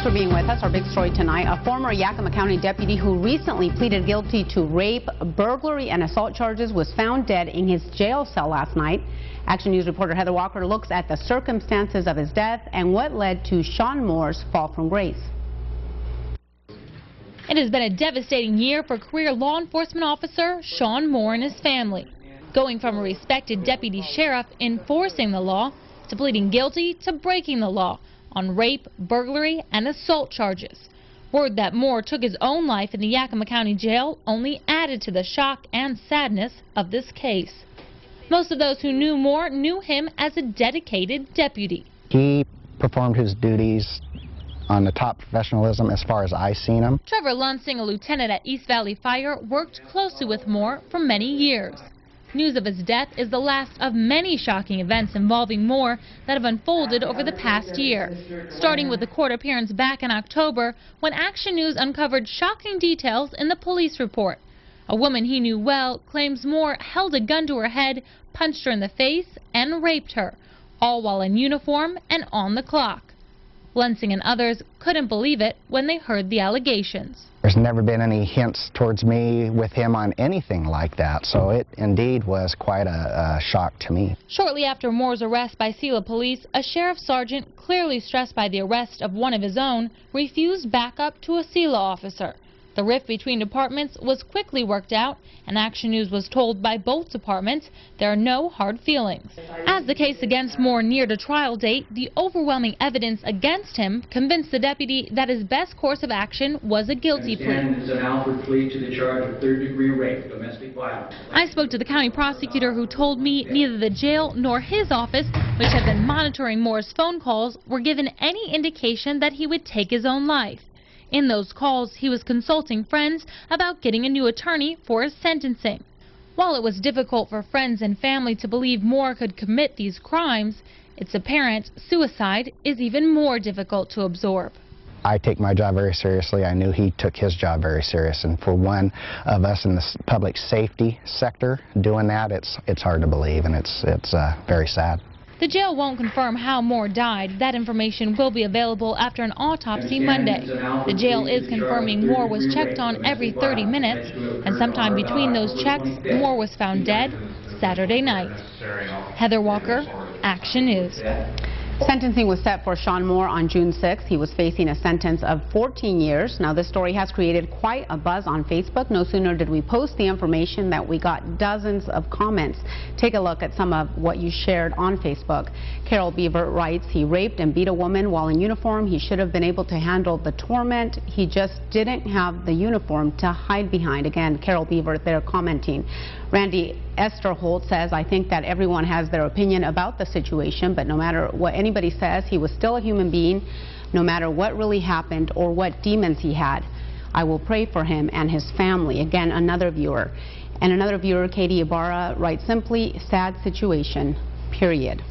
Thanks for being with us. Our big story tonight, a former Yakima County deputy who recently pleaded guilty to rape, burglary, and assault charges was found dead in his jail cell last night. Action News reporter Heather Walker looks at the circumstances of his death and what led to Sean Moore's fall from grace. It has been a devastating year for career law enforcement officer Sean Moore and his family, going from a respected deputy sheriff enforcing the law to pleading guilty to breaking the law on rape, burglary, and assault charges. Word that Moore took his own life in the Yakima County Jail only added to the shock and sadness of this case. Most of those who knew Moore knew him as a dedicated deputy. He performed his duties on the top professionalism as far as I seen him. Trevor Lunsing, a lieutenant at East Valley Fire, worked closely with Moore for many years. News of his death is the last of many shocking events involving Moore that have unfolded over the past year, starting with the court appearance back in October when Action News uncovered shocking details in the police report. A woman he knew well claims Moore held a gun to her head, punched her in the face, and raped her, all while in uniform and on the clock. Lunsing and others couldn't believe it when they heard the allegations. There's never been any hints towards me with him on anything like that, so it indeed was quite a shock to me. Shortly after Moore's arrest by Sela police, a sheriff sergeant, clearly stressed by the arrest of one of his own, refused backup to a Sela officer. The rift between departments was quickly worked out, and Action News was told by both departments there are no hard feelings. As the case against Moore neared a trial date, the overwhelming evidence against him convinced the deputy that his best course of action was a guilty plea. It's an Alford plea to the charge of third-degree rape, domestic violence. I spoke to the county prosecutor who told me neither the jail nor his office, which had been monitoring Moore's phone calls, were given any indication that he would take his own life. In those calls, he was consulting friends about getting a new attorney for his sentencing. While it was difficult for friends and family to believe Moore could commit these crimes, it's apparent suicide is even more difficult to absorb. I take my job very seriously. I knew he took his job very serious, and for one of us in the public safety sector doing that, it's hard to believe, and it's very sad. The jail won't confirm how Moore died. That information will be available after an autopsy Monday. The jail is confirming Moore was checked on every 30 minutes, and sometime between those checks, Moore was found dead Saturday night. Heather Walker, Action News. Sentencing was set for Sean Moore on June 6th. He was facing a sentence of 14 years. Now, this story has created quite a buzz on Facebook. No sooner did we post the information that we got dozens of comments. Take a look at some of what you shared on Facebook. Carol Beaver writes, he raped and beat a woman while in uniform. He should have been able to handle the torment. He just didn't have the uniform to hide behind. Again, Carol Beaver there commenting. Randy Esterholt says, I think that everyone has their opinion about the situation, but no matter what anybody says, he was still a human being, no matter what really happened or what demons he had. I will pray for him and his family. Again, another viewer. And another viewer, Katie Ibarra, writes simply, sad situation, period.